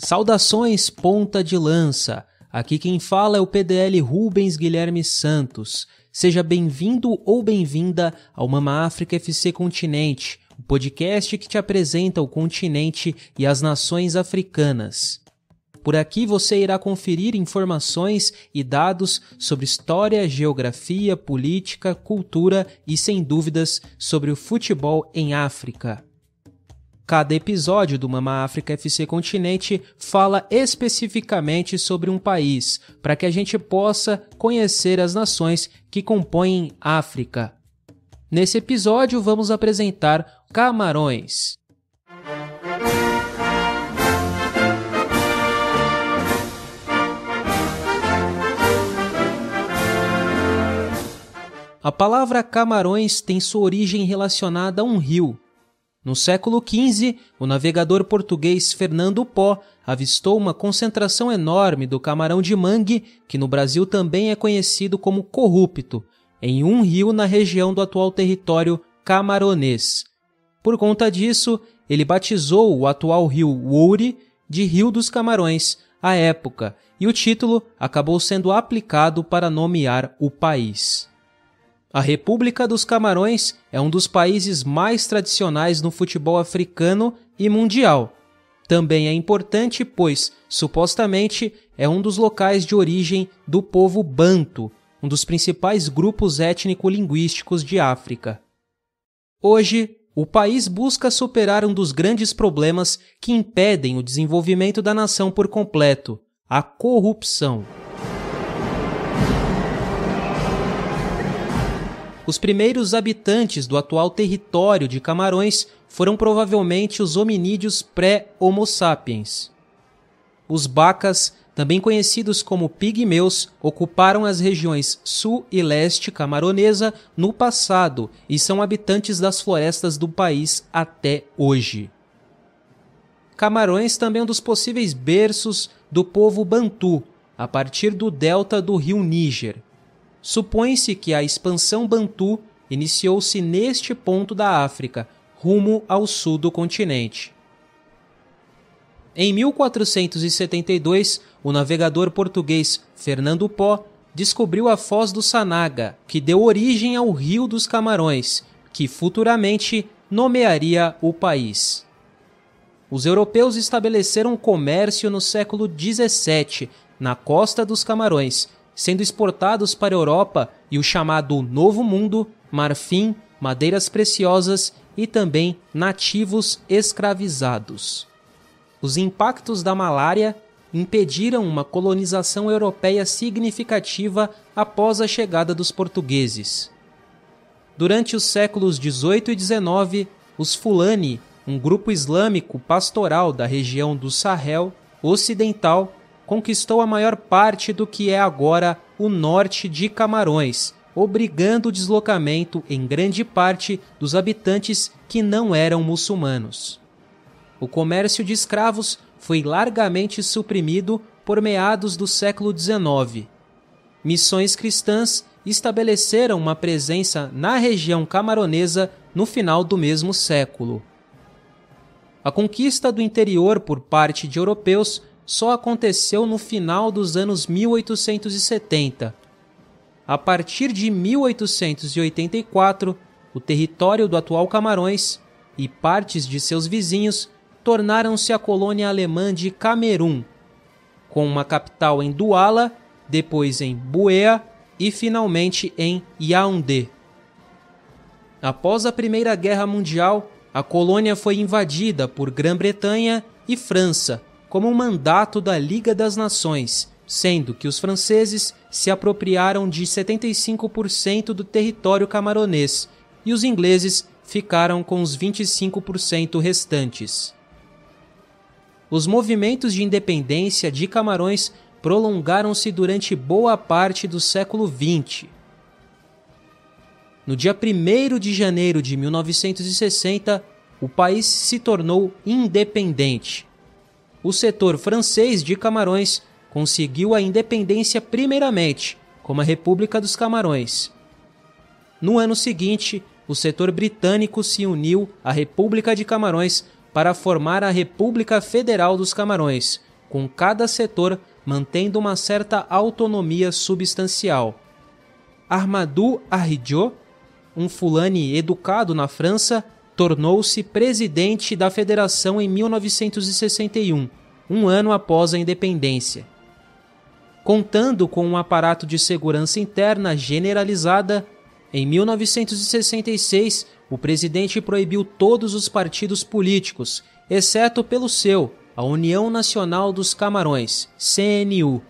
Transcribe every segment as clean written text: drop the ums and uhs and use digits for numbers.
Saudações, ponta de lança! Aqui quem fala é o PDL Rubens Guilherme Santos. Seja bem-vindo ou bem-vinda ao Mama África FC Continente, o podcast que te apresenta o continente e as nações africanas. Por aqui você irá conferir informações e dados sobre história, geografia, política, cultura e, sem dúvidas, sobre o futebol em África. Cada episódio do Mama África FC Continente fala especificamente sobre um país, para que a gente possa conhecer as nações que compõem África. Nesse episódio vamos apresentar Camarões. A palavra Camarões tem sua origem relacionada a um rio. No século XV, o navegador português Fernando Pó avistou uma concentração enorme do camarão de mangue, que no Brasil também é conhecido como corrupto, em um rio na região do atual território camaronês. Por conta disso, ele batizou o atual rio Wouri de Rio dos Camarões à época, e o título acabou sendo aplicado para nomear o país. A República dos Camarões é um dos países mais tradicionais no futebol africano e mundial. Também é importante, pois, supostamente, é um dos locais de origem do povo Banto, um dos principais grupos étnico-linguísticos de África. Hoje, o país busca superar um dos grandes problemas que impedem o desenvolvimento da nação por completo: a corrupção. Os primeiros habitantes do atual território de Camarões foram provavelmente os hominídeos pré-Homo sapiens. Os Bacas, também conhecidos como pigmeus, ocuparam as regiões sul e leste camaronesa no passado e são habitantes das florestas do país até hoje. Camarões também é um dos possíveis berços do povo Bantu, a partir do delta do rio Níger. Supõe-se que a expansão Bantu iniciou-se neste ponto da África, rumo ao sul do continente. Em 1472, o navegador português Fernando Pó descobriu a Foz do Sanaga, que deu origem ao Rio dos Camarões, que futuramente nomearia o país. Os europeus estabeleceram comércio no século XVII, na costa dos Camarões, sendo exportados para a Europa e o chamado Novo Mundo, marfim, madeiras preciosas e também nativos escravizados. Os impactos da malária impediram uma colonização europeia significativa após a chegada dos portugueses. Durante os séculos XVIII e XIX, os Fulani, um grupo islâmico pastoral da região do Sahel Ocidental, conquistou a maior parte do que é agora o norte de Camarões, obrigando o deslocamento em grande parte dos habitantes que não eram muçulmanos. O comércio de escravos foi largamente suprimido por meados do século XIX. Missões cristãs estabeleceram uma presença na região camaronesa no final do mesmo século. A conquista do interior por parte de europeus só aconteceu no final dos anos 1870. A partir de 1884, o território do atual Camarões e partes de seus vizinhos tornaram-se a colônia alemã de Camerun, com uma capital em Douala, depois em Buea e finalmente em Yaoundé. Após a Primeira Guerra Mundial, a colônia foi invadida por Grã-Bretanha e França, como um mandato da Liga das Nações, sendo que os franceses se apropriaram de 75% do território camaronês e os ingleses ficaram com os 25% restantes. Os movimentos de independência de Camarões prolongaram-se durante boa parte do século XX. No dia 1º de janeiro de 1960, o país se tornou independente. O setor francês de Camarões conseguiu a independência primeiramente, como a República dos Camarões. No ano seguinte, o setor britânico se uniu à República de Camarões para formar a República Federal dos Camarões, com cada setor mantendo uma certa autonomia substancial. Ahmadou Ahidjo, um fulani educado na França, tornou-se presidente da federação em 1961, um ano após a independência. Contando com um aparato de segurança interna generalizada, em 1966, o presidente proibiu todos os partidos políticos, exceto pelo seu, a União Nacional dos Camarões, CNU.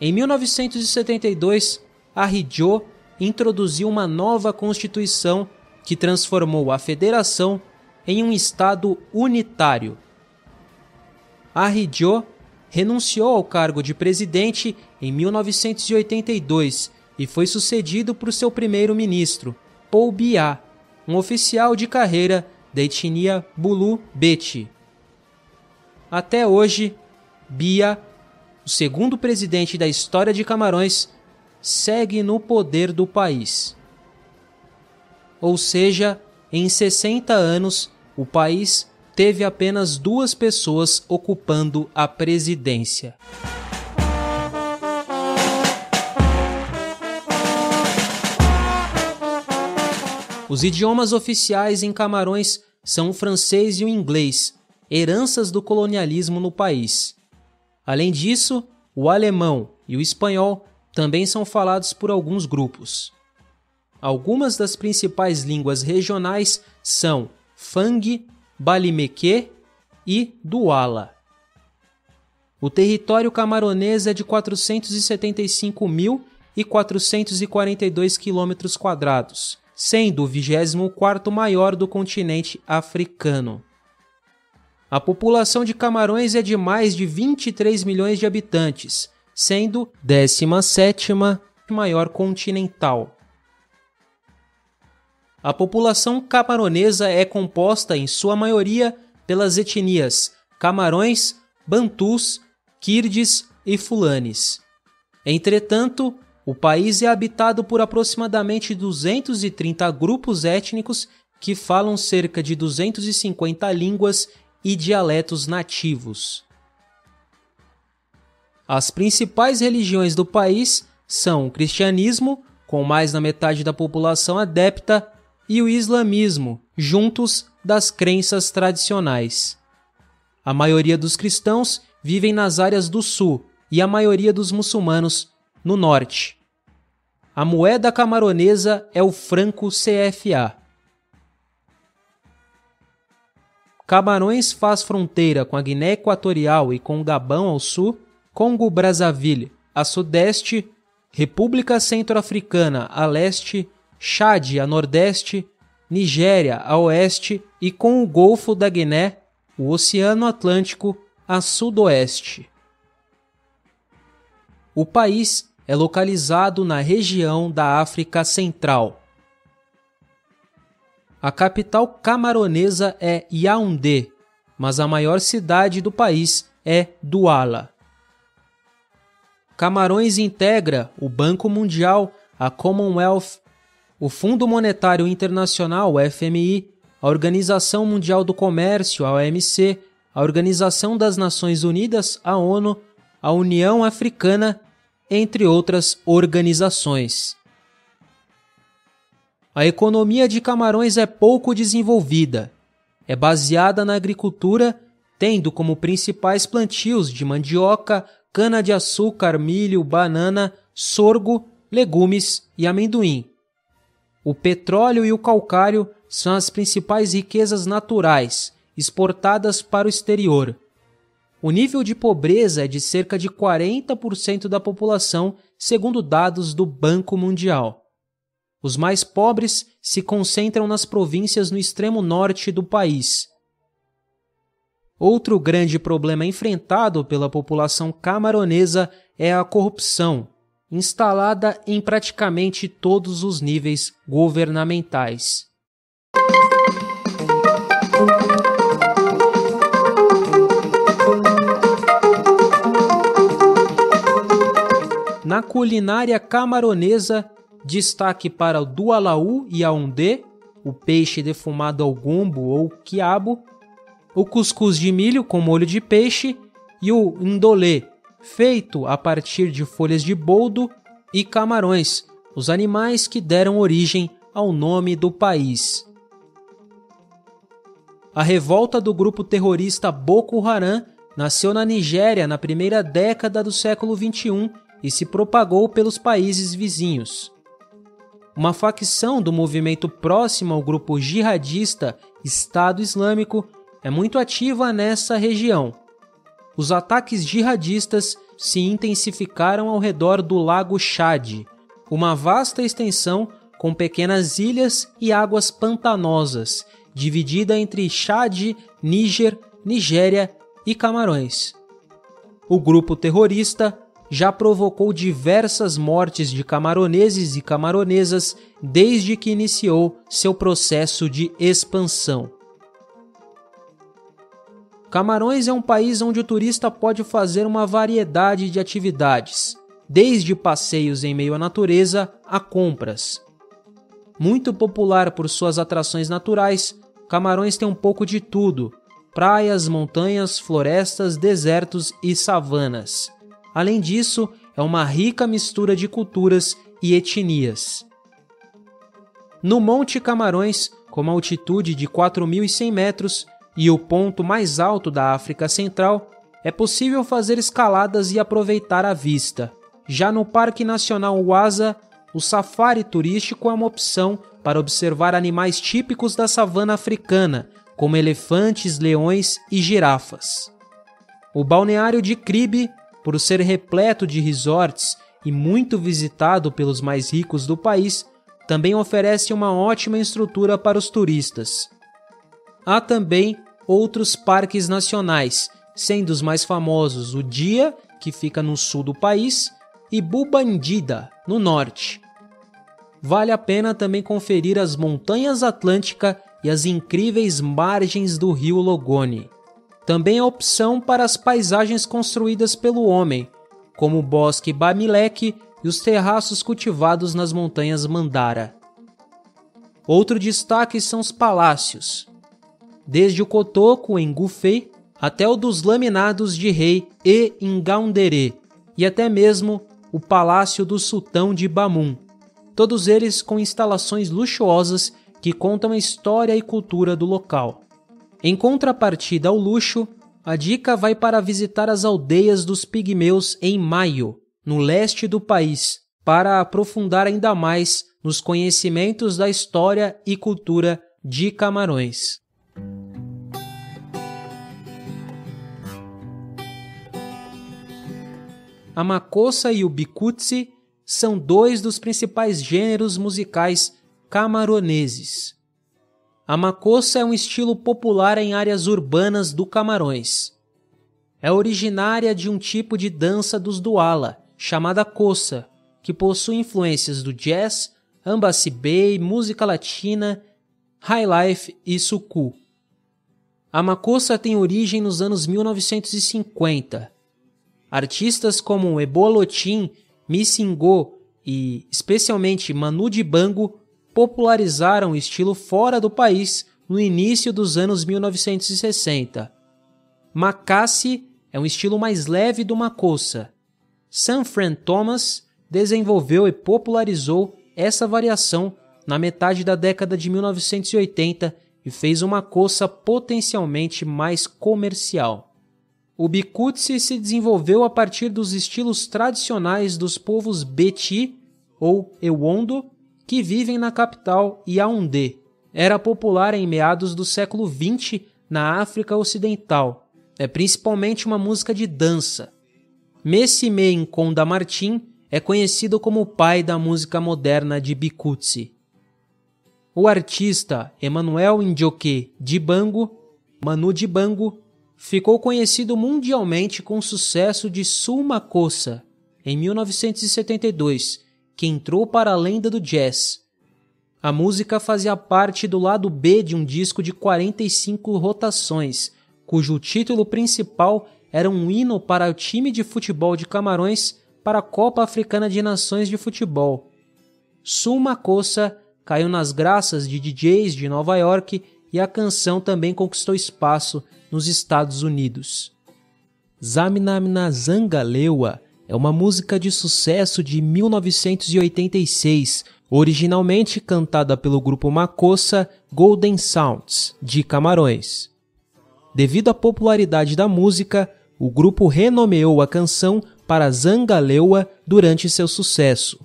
Em 1972, Ahidjo introduziu uma nova constituição que transformou a federação em um estado unitário. Ahidjo renunciou ao cargo de presidente em 1982 e foi sucedido por seu primeiro-ministro, Paul Biya, um oficial de carreira da etnia Bulu Beti. Até hoje, Biya, o segundo presidente da história de Camarões, segue no poder do país. Ou seja, em 60 anos, o país teve apenas 2 pessoas ocupando a presidência. Os idiomas oficiais em Camarões são o francês e o inglês, heranças do colonialismo no país. Além disso, o alemão e o espanhol também são falados por alguns grupos. Algumas das principais línguas regionais são Fang, Balimeque e Douala. O território camaronês é de 475.442 km², sendo o 24º maior do continente africano. A população de Camarões é de mais de 23 milhões de habitantes, sendo 17ª maior continental. A população camaronesa é composta, em sua maioria, pelas etnias Camarões, Bantus, Quirdes e Fulanis. Entretanto, o país é habitado por aproximadamente 230 grupos étnicos que falam cerca de 250 línguas e dialetos nativos. As principais religiões do país são o cristianismo, com mais da metade da população adepta, e o islamismo, juntos das crenças tradicionais. A maioria dos cristãos vivem nas áreas do sul e a maioria dos muçulmanos no norte. A moeda camaronesa é o franco CFA. Camarões faz fronteira com a Guiné Equatorial e com o Gabão ao sul, Congo-Brazzaville a sudeste, República Centro-Africana a leste, Chad a nordeste, Nigéria a oeste e com o Golfo da Guiné, o Oceano Atlântico a sudoeste. O país é localizado na região da África Central. A capital camaronesa é Yaoundé, mas a maior cidade do país é Douala. Camarões integra o Banco Mundial, a Commonwealth, o Fundo Monetário Internacional, o FMI, a Organização Mundial do Comércio, a OMC, a Organização das Nações Unidas, a ONU, a União Africana, entre outras organizações. A economia de Camarões é pouco desenvolvida. É baseada na agricultura, tendo como principais plantios de mandioca, cana-de-açúcar, milho, banana, sorgo, legumes e amendoim. O petróleo e o calcário são as principais riquezas naturais, exportadas para o exterior. O nível de pobreza é de cerca de 40% da população, segundo dados do Banco Mundial. Os mais pobres se concentram nas províncias no extremo norte do país. Outro grande problema enfrentado pela população camaronesa é a corrupção, instalada em praticamente todos os níveis governamentais. Na culinária camaronesa, destaque para o doualaú e Yaoundé, o peixe defumado ao gumbo ou quiabo, o cuscuz de milho com molho de peixe e o ndolê, feito a partir de folhas de boldo e camarões, os animais que deram origem ao nome do país. A revolta do grupo terrorista Boko Haram nasceu na Nigéria na primeira década do século XXI e se propagou pelos países vizinhos. Uma facção do movimento próximo ao grupo jihadista Estado Islâmico é muito ativa nessa região. Os ataques jihadistas se intensificaram ao redor do Lago Chad, uma vasta extensão com pequenas ilhas e águas pantanosas, dividida entre Chad, Níger, Nigéria e Camarões. O grupo terrorista já provocou diversas mortes de camaroneses e camaronesas desde que iniciou seu processo de expansão. Camarões é um país onde o turista pode fazer uma variedade de atividades, desde passeios em meio à natureza a compras. Muito popular por suas atrações naturais, Camarões tem um pouco de tudo: praias, montanhas, florestas, desertos e savanas. Além disso, é uma rica mistura de culturas e etnias. No Monte Camarões, com uma altitude de 4.100 metros e o ponto mais alto da África Central, é possível fazer escaladas e aproveitar a vista. Já no Parque Nacional Uasa, o safari turístico é uma opção para observar animais típicos da savana africana, como elefantes, leões e girafas. O balneário de Kribi, por ser repleto de resorts e muito visitado pelos mais ricos do país, também oferece uma ótima estrutura para os turistas. Há também outros parques nacionais, sendo os mais famosos o Dia, que fica no sul do país, e Bubandida, no norte. Vale a pena também conferir as Montanhas Atlântica e as incríveis margens do rio Logone. Também há opção para as paisagens construídas pelo homem, como o Bosque Bamileke e os terraços cultivados nas Montanhas Mandara. Outro destaque são os palácios, desde o Kotoko em Gufei até o dos Laminados de Rei e Ngaoundéré, e até mesmo o Palácio do Sultão de Bamum, todos eles com instalações luxuosas que contam a história e cultura do local. Em contrapartida ao luxo, a dica vai para visitar as aldeias dos pigmeus em Maio, no leste do país, para aprofundar ainda mais nos conhecimentos da história e cultura de Camarões. A makossa e o bikutsi são dois dos principais gêneros musicais camaroneses. A makossa é um estilo popular em áreas urbanas do Camarões. É originária de um tipo de dança dos Douala, chamada kossa, que possui influências do jazz, ambacibé, música latina, highlife e suku. A makossa tem origem nos anos 1950. Artistas como Ebolotin, Missingo e, especialmente, Manu Dibango popularizaram o estilo fora do país no início dos anos 1960. Makassi é um estilo mais leve do makossa. Sanfran Thomas desenvolveu e popularizou essa variação na metade da década de 1980 e fez uma makossa potencialmente mais comercial. O bikutsi se desenvolveu a partir dos estilos tradicionais dos povos Beti ou Ewondo, que vivem na capital Yaoundé. Era popular em meados do século XX na África Ocidental. É principalmente uma música de dança. Messime Nkonda Martin é conhecido como o pai da música moderna de bikutsi. O artista Emmanuel Ndjoke Dibango, Manu Dibango, ficou conhecido mundialmente com o sucesso de Soul Makossa, em 1972, que entrou para a lenda do jazz. A música fazia parte do lado B de um disco de 45 rotações, cujo título principal era um hino para o time de futebol de Camarões para a Copa Africana de Nações de Futebol. Soul Makossa caiu nas graças de DJs de Nova York e a canção também conquistou espaço nos Estados Unidos. Zaminamina Zangalewa é uma música de sucesso de 1986, originalmente cantada pelo grupo Makossa Golden Sounds, de Camarões. Devido à popularidade da música, o grupo renomeou a canção para Zangalewa durante seu sucesso.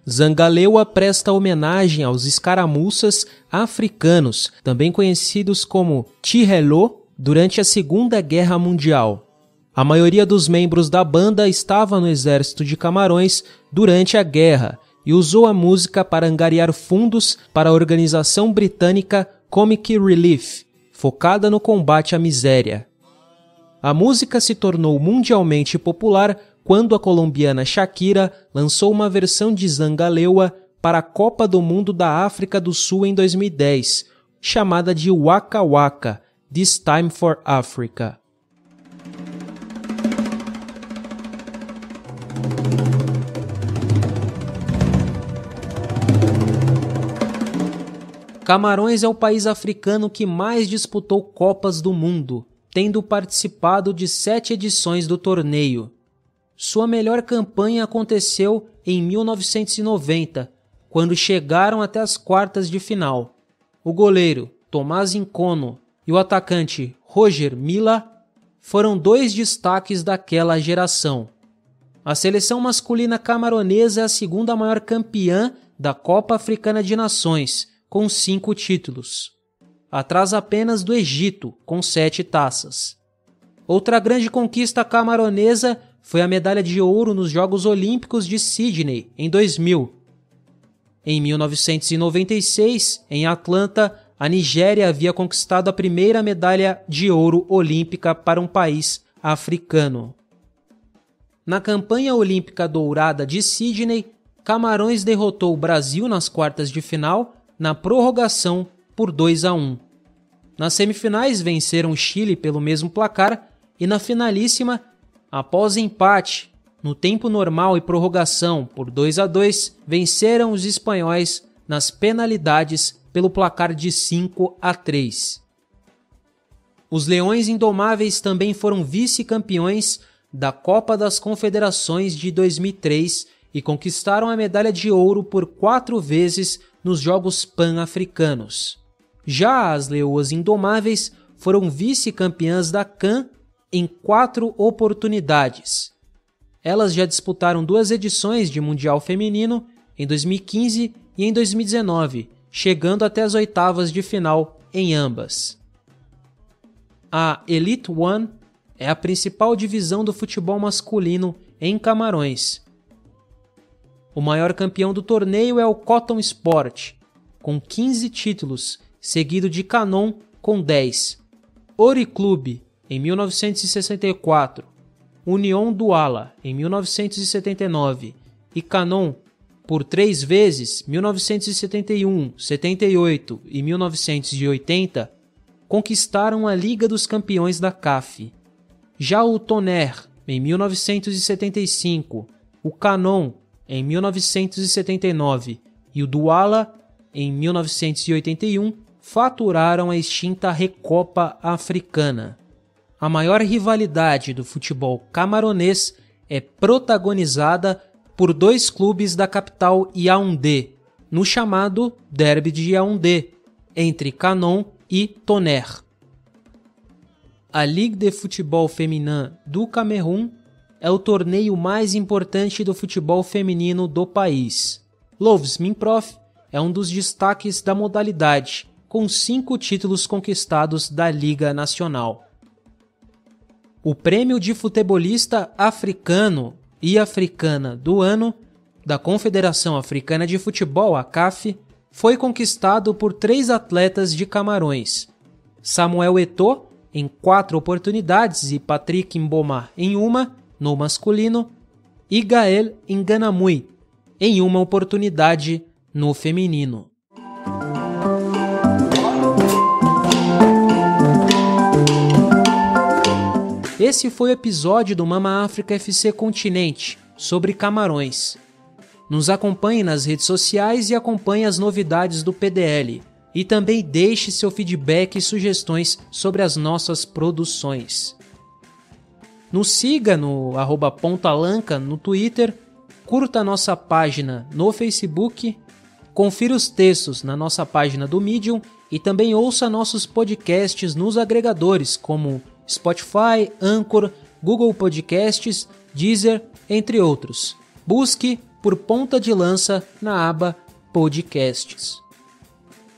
Zangalewa presta homenagem aos escaramuças africanos, também conhecidos como Tshelo, durante a Segunda Guerra Mundial. A maioria dos membros da banda estava no exército de Camarões durante a guerra e usou a música para angariar fundos para a organização britânica Comic Relief, focada no combate à miséria. A música se tornou mundialmente popular quando a colombiana Shakira lançou uma versão de Zangalewa para a Copa do Mundo da África do Sul em 2010, chamada de Waka Waka, This Time for Africa. Camarões é o país africano que mais disputou Copas do Mundo, tendo participado de 7 edições do torneio. Sua melhor campanha aconteceu em 1990, quando chegaram até as quartas de final. O goleiro Tomás Nkono e o atacante Roger Milla foram 2 destaques daquela geração. A seleção masculina camaronesa é a segunda maior campeã da Copa Africana de Nações, com 5 títulos, atrás apenas do Egito, com 7 taças. Outra grande conquista camaronesa foi a medalha de ouro nos Jogos Olímpicos de Sydney, em 2000. Em 1996, em Atlanta, a Nigéria havia conquistado a primeira medalha de ouro olímpica para um país africano. Na campanha olímpica dourada de Sydney, Camarões derrotou o Brasil nas quartas de final, na prorrogação por 2-1. Nas semifinais venceram o Chile pelo mesmo placar e na finalíssima, após empate, no tempo normal e prorrogação por 2-2, venceram os espanhóis nas penalidades pelo placar de 5-3. Os Leões Indomáveis também foram vice-campeões da Copa das Confederações de 2003 e conquistaram a medalha de ouro por 4 vezes nos Jogos Pan-Africanos. Já as Leoas Indomáveis foram vice-campeãs da CAN em 4 oportunidades. Elas já disputaram 2 edições de Mundial Feminino, em 2015 e em 2019, chegando até as oitavas de final em ambas. A Elite One é a principal divisão do futebol masculino em Camarões. O maior campeão do torneio é o Cotton Sport, com 15 títulos, seguido de Canon com 10. Ori Clube, em 1964, União Douala, em 1979, e Canon, por 3 vezes, 1971, 78 e 1980, conquistaram a Liga dos Campeões da CAF. Já o Tonnerre, em 1975, o Canon, em 1979, e o Douala, em 1981, faturaram a extinta Recopa Africana. A maior rivalidade do futebol camaronês é protagonizada por 2 clubes da capital Yaoundé, no chamado Derby de Yaoundé, entre Canon e Tonnerre. A Ligue de Futebol Féminin do Camerun é o torneio mais importante do futebol feminino do país. Loves Minprof é um dos destaques da modalidade, com 5 títulos conquistados da Liga Nacional. O prêmio de futebolista africano e africana do ano da Confederação Africana de Futebol, a CAF, foi conquistado por 3 atletas de Camarões: Samuel Eto'o, em 4 oportunidades, e Patrick Mboma em uma, no masculino, e Gaël Nganamui, em uma oportunidade, no feminino. Esse foi o episódio do Mama África FC Continente, sobre Camarões. Nos acompanhe nas redes sociais e acompanhe as novidades do PDL. E também deixe seu feedback e sugestões sobre as nossas produções. Nos siga no @pontalanca no Twitter, curta a nossa página no Facebook, confira os textos na nossa página do Medium e também ouça nossos podcasts nos agregadores como Spotify, Anchor, Google Podcasts, Deezer, entre outros. Busque por Ponta de Lança na aba Podcasts.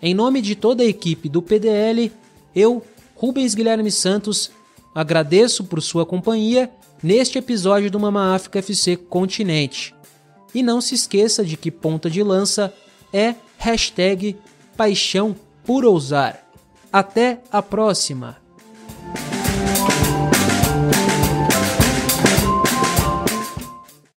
Em nome de toda a equipe do PDL, eu, Rubens Guilherme Santos, agradeço por sua companhia neste episódio do Mama África FC Continente. E não se esqueça de que Ponta de Lança é #paixão por ousar. Até a próxima!